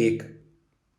1.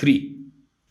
3.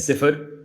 0،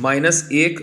-1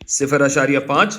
0.5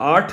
8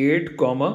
8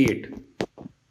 8،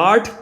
8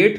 8